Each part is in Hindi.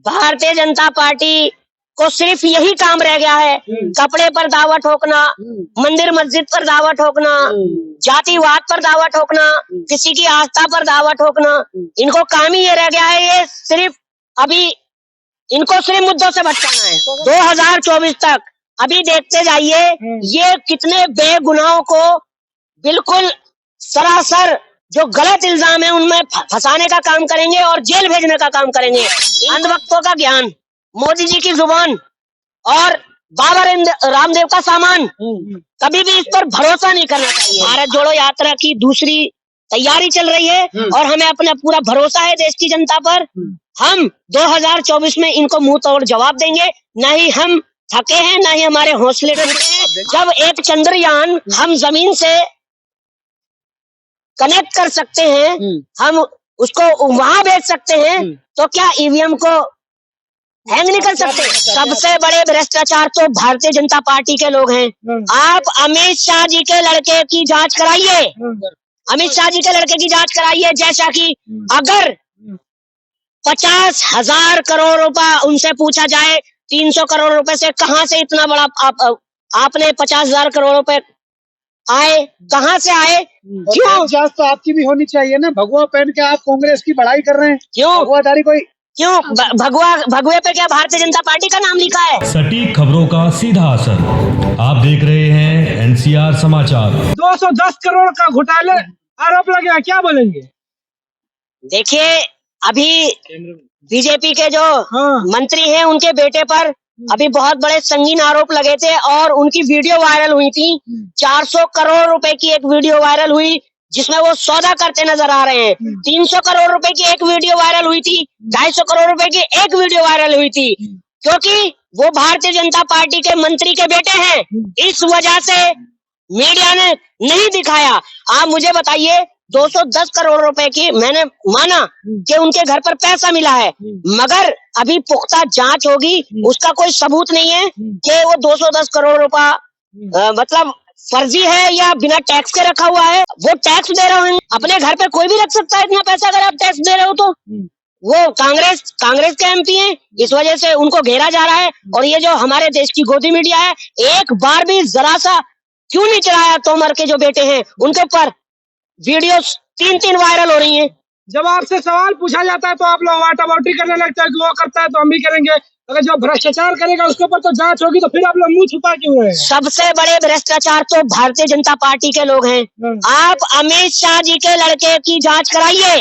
भारतीय जनता पार्टी को सिर्फ यही काम रह गया है, कपड़े पर दावा ठोकना, मंदिर मस्जिद पर दावा ठोकना, जातिवाद पर दावा ठोकना, किसी की आस्था पर दावा ठोकना। इनको काम ही ये रह गया है, ये सिर्फ अभी इनको सिर्फ मुद्दों से भटकाना है। 2024 तक अभी देखते जाइए ये कितने बेगुनाहों को बिल्कुल सरासर जो गलत इल्जाम है उनमें फंसाने का काम करेंगे और जेल भेजने का काम करेंगे। अंधभक्तों का ज्ञान, मोदी जी की जुबान और बाबा रामदेव का सामान, कभी भी इस पर भरोसा नहीं करना चाहिए। भारत जोड़ो यात्रा की दूसरी तैयारी चल रही है और हमें अपना पूरा भरोसा है देश की जनता पर। हम 2024 में इनको मुंह तोड़ जवाब देंगे। न ही हम थके हैं, न ही हमारे हौसले टूटे हैं। जब एक चंद्रयान हम जमीन से कनेक्ट कर सकते हैं, हम उसको वहां भेज सकते हैं, तो क्या ईवीएम को हैंग नहीं कर सकते? सबसे बड़े भ्रष्टाचार तो भारतीय जनता पार्टी के लोग हैं। आप अमित शाह जी के लड़के की जांच कराइए, अमित शाह जी के लड़के की जांच कराइए। जैसा कि अगर 50,000 करोड़ रुपया उनसे पूछा जाए, 300 करोड़ रुपए से कहां से इतना बड़ा आपने 50,000 करोड़ रुपए आए, कहां से आए? क्यों? जांच तो आपकी भी होनी चाहिए ना। भगवा पहन के आप कांग्रेस की बढ़ाई कर रहे हैं। क्यों भगवाधारी कोई क्यों? भगवे पे क्या भारतीय जनता पार्टी का नाम लिखा है? सटीक खबरों का सीधा असर। आप देख रहे हैं एनसीआर समाचार। 210 करोड़ का घोटाले आरोप लगे, क्या बोलेंगे? देखिए, अभी बीजेपी के जो मंत्री हैं उनके बेटे पर अभी बहुत बड़े संगीन आरोप लगे थे और उनकी वीडियो वायरल हुई थी। 400 करोड़ रुपए की एक वीडियो वायरल हुई जिसमें वो सौदा करते नजर आ रहे हैं। 300 करोड़ रुपए की एक वीडियो वायरल हुई थी, 250 करोड़ रुपए की एक वीडियो वायरल हुई थी, क्योंकि वो भारतीय जनता पार्टी के मंत्री के बेटे हैं। इस वजह से मीडिया ने नहीं दिखाया। आप मुझे बताइए, 210 करोड़ रुपए की मैंने माना कि उनके घर पर पैसा मिला है, मगर अभी पुख्ता जांच होगी, उसका कोई सबूत नहीं है कि वो 210 करोड़ रुपया मतलब फर्जी है या बिना टैक्स के रखा हुआ है। वो टैक्स दे रहे हैं, अपने घर पे कोई भी रख सकता है इतना पैसा अगर आप टैक्स दे रहे हो तो। वो कांग्रेस के एमपी हैं, इस वजह से उनको घेरा जा रहा है। और ये जो हमारे देश की गोदी मीडिया है, एक बार भी जरा सा क्यों नहीं चढ़ाया तोमर के जो बेटे हैं उनके ऊपर वीडियो 3 वायरल हो रही हैं। जब आपसे सवाल पूछा जाता है तो आप लोग वाटावाटी करने लगता है कि वो करता है तो हम भी करेंगे। अगर जो भ्रष्टाचार करेगा उसके ऊपर तो जांच होगी, तो फिर आप लोग मुंह छुपा क्यों रहे हैं? सबसे बड़े भ्रष्टाचार तो भारतीय जनता पार्टी के लोग हैं। आप अमित शाह जी के लड़के की जांच कराइए,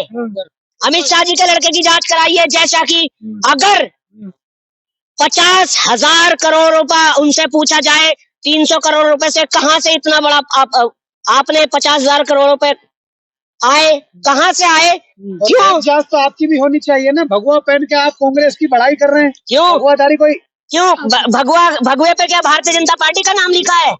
अमित शाह जी के लड़के की जांच कराइए। जैसा कि अगर 50,000 करोड़ रुपया उनसे पूछा जाए, 300 करोड़ रुपए से कहां से इतना बड़ा आपने 50,000 करोड़ रुपए आए, कहां से आए? क्यों? जांच तो आपकी भी होनी चाहिए ना। भगवा पहन के आप कांग्रेस की बढ़ाई कर रहे हैं। क्यों? भगवाधारी कोई क्यों? भगवे पे क्या भारतीय जनता पार्टी का नाम लिखा है?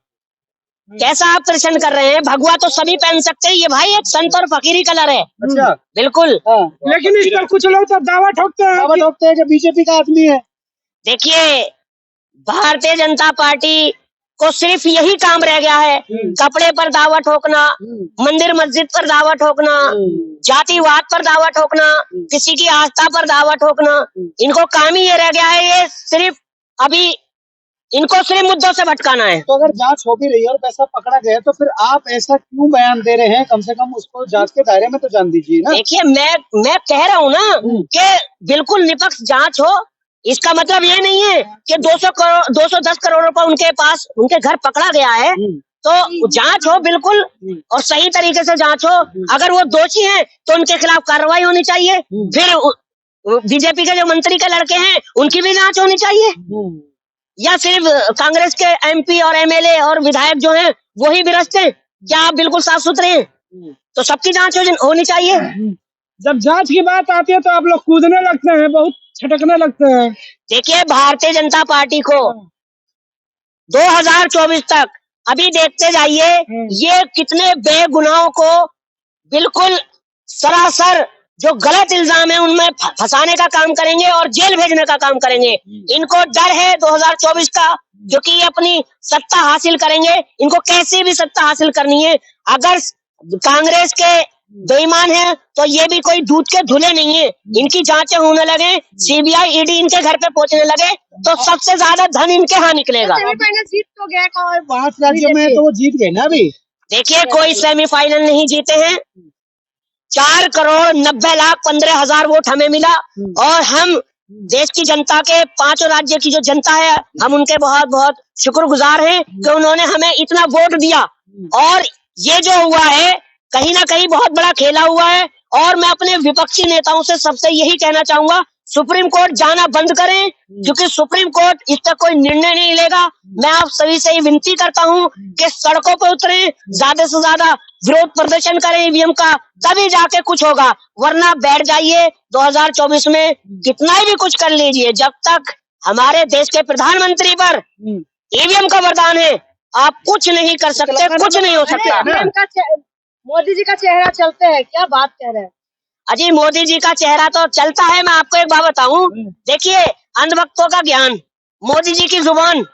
कैसा आप प्रश्न कर रहे हैं? भगवा तो सभी पहन सकते हैं, ये भाई एक संत और फकीरी कलर है। अच्छा, बिल्कुल। लेकिन इस पर कुछ लोग तो दावा ठोकते हैं कि बीजेपी का आदमी है। देखिए, भारतीय जनता पार्टी को सिर्फ यही काम रह गया है, कपड़े पर दावा ठोकना, मंदिर मस्जिद पर दावा ठोकना, जातिवाद पर दावा ठोकना, किसी की आस्था पर दावा ठोकना। इनको काम ही ये रह गया है, ये सिर्फ अभी इनको सिर्फ मुद्दों से भटकाना है। तो अगर जांच हो भी रही है और पैसा पकड़ा गया, तो फिर आप ऐसा क्यों बयान दे रहे हैं? कम से कम उसको जांच के दायरे में तो जान दीजिए ना। देखिए, मैं कह रहा हूँ ना कि बिल्कुल निष्पक्ष जांच हो। इसका मतलब ये नहीं है कि 210 करोड़ रुपए उनके पास उनके घर पकड़ा गया है तो जांच हो बिल्कुल और सही तरीके से जांच हो। अगर वो दोषी हैं तो उनके खिलाफ कार्रवाई होनी चाहिए। फिर बीजेपी के जो मंत्री के लड़के हैं उनकी भी जांच होनी चाहिए, या सिर्फ कांग्रेस के एमपी और एमएलए और विधायक जो हैं वही भ्रष्ट हैं? क्या आप बिल्कुल साफ सुथरे हैं? तो सबकी जांच होनी चाहिए। जब जांच की बात आती है तो आप लोग कूदने लगते हैं, बहुत छटकने लगते हैं। देखिए, भारतीय जनता पार्टी को 2024 तक अभी देखते जाइए ये कितने बेगुनाहों को बिल्कुल सरासर जो गलत इल्जाम है उनमें फंसाने का काम करेंगे और जेल भेजने का काम करेंगे। इनको डर है 2024 का, क्योंकि ये अपनी सत्ता हासिल करेंगे। इनको कैसी भी सत्ता हासिल करनी है। अगर कांग्रेस के बेईमान है, तो ये भी कोई दूध के धुले नहीं है। इनकी जांचें होने लगे, सीबीआई ईडी इनके घर पे पहुंचने लगे, तो सबसे ज्यादा धन इनके यहाँ निकलेगा। सेमीफाइनल जीत तो गया और 5 राज्यों में तो वो जीत गए ना अभी। देखिए, कोई सेमीफाइनल नहीं जीते हैं। 4,90,15,000 वोट हमें मिला, और हम देश की जनता के 5 राज्य की जो जनता है, हम उनके बहुत बहुत शुक्रगुजार हैं कि उन्होंने हमें इतना वोट दिया। और ये जो हुआ है, कहीं ना कहीं बहुत बड़ा खेला हुआ है। और मैं अपने विपक्षी नेताओं से सबसे यही कहना चाहूंगा, सुप्रीम कोर्ट जाना बंद करें, क्योंकि सुप्रीम कोर्ट इस पर कोई निर्णय नहीं लेगा। मैं आप सभी से ही विनती करता हूं कि सड़कों पर उतरें, ज्यादा से ज्यादा विरोध प्रदर्शन करें ईवीएम का, तभी जाके कुछ होगा। वरना बैठ जाइए 2024 में कितना ही भी कुछ कर लीजिए, जब तक हमारे देश के प्रधानमंत्री पर ईवीएम का वरदान है, आप कुछ नहीं कर सकते, कुछ नहीं हो सकता। मोदी जी का चेहरा चलते हैं, क्या बात कह रहे हैं? अजी, मोदी जी का चेहरा तो चलता है। मैं आपको एक बात बताऊं, देखिए, अंधभक्तों का ज्ञान, मोदी जी की जुबान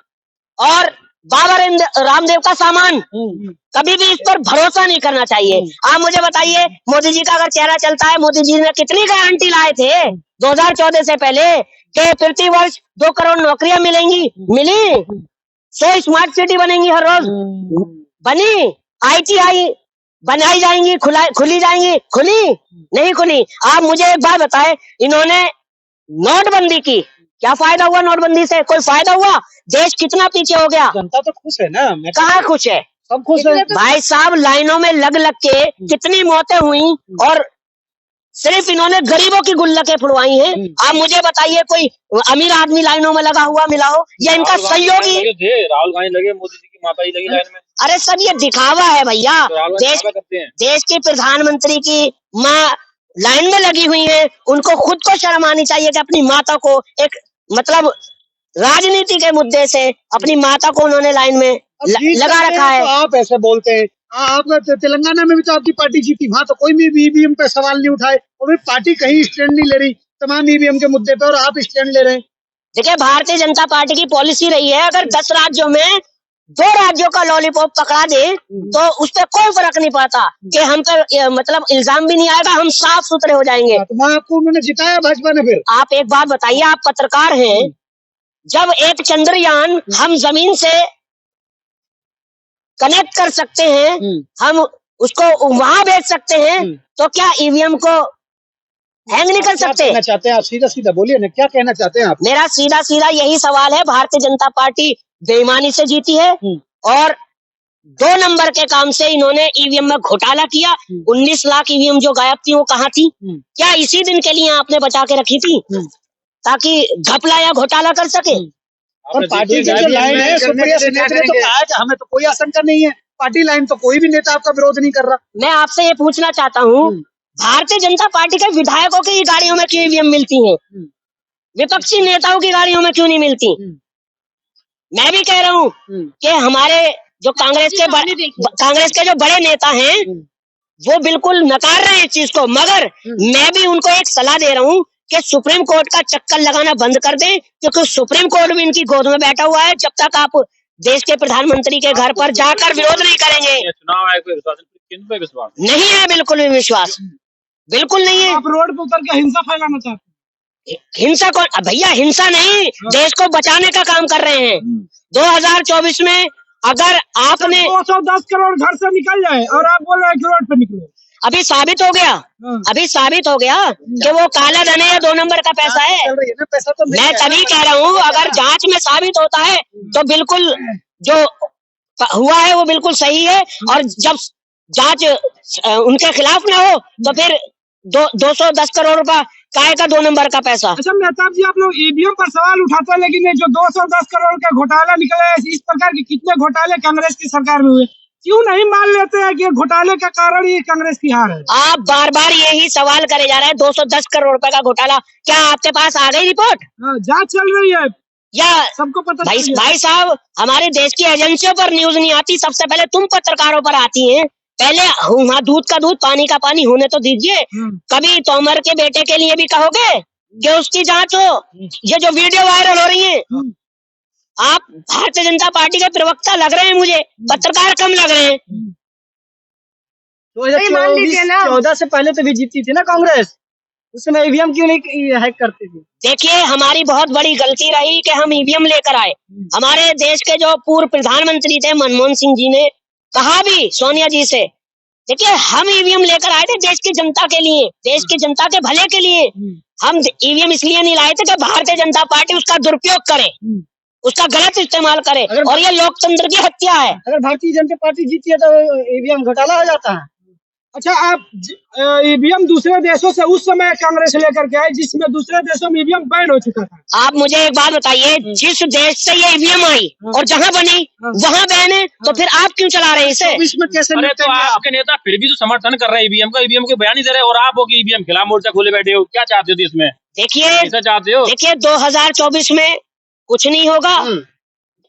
और बाबा रामदेव का सामान, कभी भी इस पर भरोसा नहीं करना चाहिए। आप मुझे बताइए, मोदी जी का अगर चेहरा चलता है, मोदी जी ने कितनी गारंटी लाए थे 2014 से पहले कि प्रति वर्ष 2 करोड़ नौकरियां मिलेंगी, मिली। 100 स्मार्ट सिटी बनेंगी हर रोज, बनी। ITI बनाई जाएंगी, खुली जाएंगी, खुली नहीं खुली। आप मुझे एक बात बताएं, इन्होंने नोटबंदी की, क्या फायदा हुआ नोटबंदी से? कोई फायदा हुआ? देश कितना पीछे हो गया। जनता तो खुश है ना। कहाँ खुश है? सब खुश है भाई साहब, लाइनों में लग लग के कितनी मौतें हुई, और सिर्फ इन्होंने गरीबों की गुल्लकें फुड़वाई हैं। आप मुझे बताइए, कोई अमीर आदमी लाइनों में लगा हुआ मिला हो, या इनका सहयोगी? राहुल गांधी लगे, मोदी जी की माता जी लगी लाइन में। अरे सब ये दिखावा है भैया। देश की प्रधानमंत्री की माँ लाइन में लगी हुई है, उनको खुद को शर्म आनी चाहिए कि अपनी माता को एक, मतलब राजनीति के मुद्दे से अपनी माता को उन्होंने लाइन में लगा रखा है। तो आप ऐसे बोलते हैं, आप तेलंगाना में भी तो आपकी पार्टी जीती, वहाँ तो कोई भी ईवीएम पे सवाल नहीं उठाए, और भी पार्टी कहीं स्टैंड नहीं ले रही तमाम ईवीएम के मुद्दे पे, और आप स्टैंड ले रहे हैं। देखिए, भारतीय जनता पार्टी की पॉलिसी रही है, अगर 10 राज्यों में 2 राज्यों का लॉलीपॉप पकड़ा दे तो उस पर कोई फर्क नहीं पड़ता, कि हम पर मतलब इल्जाम भी नहीं आएगा, हम साफ सुथरे हो जाएंगे। तो आपको उन्होंने जिताया भाजपा ने। फिर आप एक बात बताइए, आप पत्रकार हैं, जब एक चंद्रयान हम जमीन से कनेक्ट कर सकते हैं, हम उसको वहां भेज सकते हैं, तो क्या ईवीएम को हैंग नहीं कर सकते? कहना चाहते हैं आप? सीधा सीधा बोलिए ना, क्या कहना चाहते हैं आप? मेरा सीधा सीधा यही सवाल है, भारतीय जनता पार्टी बेईमानी से जीती है, और 2 नंबर के काम से इन्होंने ईवीएम में घोटाला किया। 19 लाख ईवीएम जो गायब थी, वो कहाँ थी? क्या इसी दिन के लिए आपने बचा के रखी थी, ताकि घपला या घोटाला कर सके? और पार्टी की जो लाइन है, सुप्रिया सुले ने तो कहा है कि हमें तो कोई आशंका नहीं है, पार्टी लाइन तो कोई भी नेता आपका विरोध नहीं कर रहा। मैं आपसे ये पूछना चाहता हूँ, भारतीय जनता पार्टी के विधायकों की गाड़ियों में क्यों ईवीएम मिलती है, विपक्षी नेताओं की गाड़ियों में क्यों नहीं मिलती? मैं भी कह रहा हूँ कि हमारे जो कांग्रेस के जो बड़े नेता हैं, वो बिल्कुल नकार रहे हैं इस चीज को, मगर मैं भी उनको एक सलाह दे रहा हूँ कि सुप्रीम कोर्ट का चक्कर लगाना बंद कर दें, क्योंकि सुप्रीम कोर्ट भी इनकी गोद में बैठा हुआ है। जब तक आप देश के प्रधानमंत्री के घर पर जाकर विरोध नहीं करेंगे, चुनाव आयोग पे विश्वास नहीं है, बिल्कुल भी विश्वास बिल्कुल नहीं है। आप रोड पर उतर के हिंसा फैलाना चाहते हैं? हिंसा कौन? भैया, हिंसा नहीं, देश को बचाने का काम कर रहे हैं। 2024 में अगर आपने 210 करोड़ घर से निकल जाए और आप बोल रहे हैं कि रोड पे निकलो, अभी साबित हो गया कि वो काला धन है या 2 नंबर का पैसा है। पैसा तो मैं तभी कह रहा हूँ, अगर जांच में साबित होता है तो बिल्कुल जो हुआ है वो बिल्कुल सही है, और जब जांच उनके खिलाफ ना हो तो फिर 210 करोड़ रुपया काय का 2 नंबर का पैसा। अच्छा मेहताब जी, आप लोग ईवीएम पर सवाल उठाते हैं, लेकिन ये जो 210 करोड़ का घोटाला निकला है, इस प्रकार के कितने घोटाले कांग्रेस की सरकार में हुए, क्यों नहीं मान लेते हैं कि घोटाले का कारण ही कांग्रेस की हार है? आप बार बार यही सवाल करे जा रहे हैं, 210 करोड़ रुपए का घोटाला, क्या आपके पास आ गई रिपोर्ट? जांच चल रही है या सबको पता? भाई साहब, हमारे देश की एजेंसियों पर न्यूज नहीं आती, सबसे पहले तुम पत्रकारों पर आती हैं। पहले वहाँ दूध का दूध पानी का पानी होने तो दीजिए। कभी तोमर के बेटे के लिए भी कहोगे कि उसकी जांच हो? ये जो वीडियो वायरल हो रही है, आप भारतीय जनता पार्टी के प्रवक्ता लग रहे हैं, मुझे पत्रकार कम लग रहे हैं। मान लीजिए ना। 2014 से पहले तो भी जीती थी ना कांग्रेस, उस समय ईवीएम क्यों नहीं हैक करती थी? देखिए हमारी बहुत बड़ी गलती रही कि हम ईवीएम लेकर आए। हमारे देश के जो पूर्व प्रधानमंत्री थे मनमोहन सिंह जी ने कहा भी सोनिया जी से, देखिए हम ईवीएम लेकर आए थे देश की जनता के लिए, देश की जनता के भले के लिए। हम ईवीएम इसलिए नहीं लाए थे कि भारतीय जनता पार्टी उसका दुरुपयोग करे, उसका गलत इस्तेमाल करे, और ये लोकतंत्र की हत्या है। अगर भारतीय जनता पार्टी जीती है तो ईवीएम घोटाला हो जाता है। अच्छा, आप ईवीएम दूसरे देशों से उस समय कांग्रेस लेकर के आए जिसमें दूसरे देशों में ईवीएम बैन हो चुका था। आप मुझे एक बात बताइए, जिस देश से ये ईवीएम आई और जहां बनी वहां बैन है, तो फिर आप क्यों चला रहे हैं इसे? इसमें कैसे अरे तो आपके नेता फिर भी तो समर्थन कर रहे हैं ईवीएम का, ईवीएम को बयान नहीं दे रहे, और आप हो कि ईवीएम खिलाफ मोर्चा खोले बैठे हो। क्या चाहते हो इसमें? देखिए ऐसा चाहते हो? देखिए 2024 में कुछ नहीं होगा,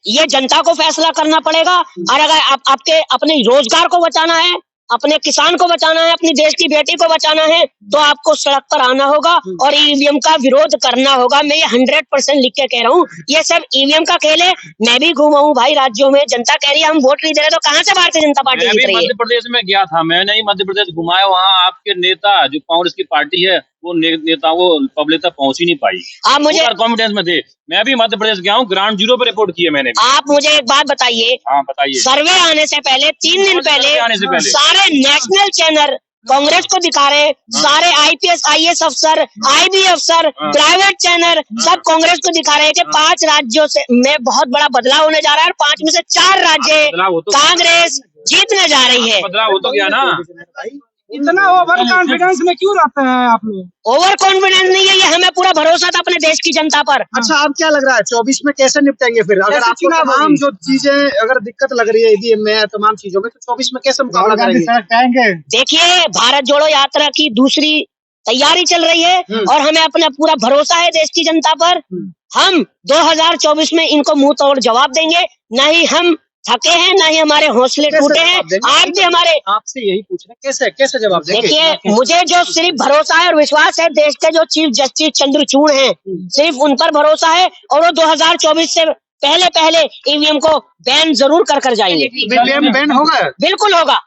ये जनता को फैसला करना पड़ेगा। और अगर आपके अपने रोजगार को बचाना है, अपने किसान को बचाना है, अपनी देश की बेटी को बचाना है, तो आपको सड़क पर आना होगा और ईवीएम का विरोध करना होगा। मैं ये 100% लिख के कह रहा हूँ, ये सब ईवीएम का खेल है। मैं भी घूमा हूँ भाई राज्यों में, जनता कह रही है हम वोट नहीं दे रहे, तो कहाँ से भारतीय जनता पार्टी जीत रही है? मध्य प्रदेश में गया था, मैंने ही मध्य प्रदेश घुमाया, वहाँ आपके नेता जो कांग्रेस की पार्टी है वो नेता वो पब्लिक तक पहुंच ही नहीं पाई। आप मुझे कॉन्फिडेंस में थे। मैं भी मध्य प्रदेश गया हूँ, ग्राउंड जीरो पे रिपोर्ट की है मैंने। आप मुझे एक बात बताइए, हाँ बताइए। सर्वे आने से पहले 3 दिन आने से पहले सारे नेशनल चैनल कांग्रेस को दिखा रहे, सारे आईपीएस आईएएस अफसर, आईबी अफसर, प्राइवेट चैनल सब कांग्रेस को दिखा रहे हैं कि 5 राज्यों से में बहुत बड़ा बदलाव होने जा रहा है और 5 में से 4 राज्य कांग्रेस जीतने जा रही है। बदलाव हो तो गया ना। इतना ओवर कॉन्फिडेंस में क्यों रहते हैं आप लोग? ओवर कॉन्फिडेंस नहीं है, ये हमें पूरा भरोसा था अपने देश की जनता पर। अच्छा, आप क्या लग रहा है 24 में कैसे निपटेंगे फिर? अगर आपको तमाम जो चीजें अगर दिक्कत लग रही है ईवीएम में, तमाम चीजों में, तो 24 में कैसे मुकाबला करेंगे? देखिए भारत जोड़ो यात्रा की दूसरी तैयारी चल रही है और हमें अपना पूरा भरोसा है देश की जनता पर। हम 2024 में इनको मुंह तोड़ जवाब देंगे। न ही हम थके हैं, ना ही हमारे हौसले टूटे हैं। आज भी हमारे आपसे यही पूछ रहे हैं, कैसे जवाब देंगे? देखिए मुझे जो सिर्फ भरोसा है और विश्वास है, देश के जो चीफ जस्टिस चंद्रचूड़ हैं, सिर्फ उन पर भरोसा है और वो 2024 से पहले ईवीएम को बैन जरूर कर जाएंगे। बैन होगा? बिल्कुल होगा।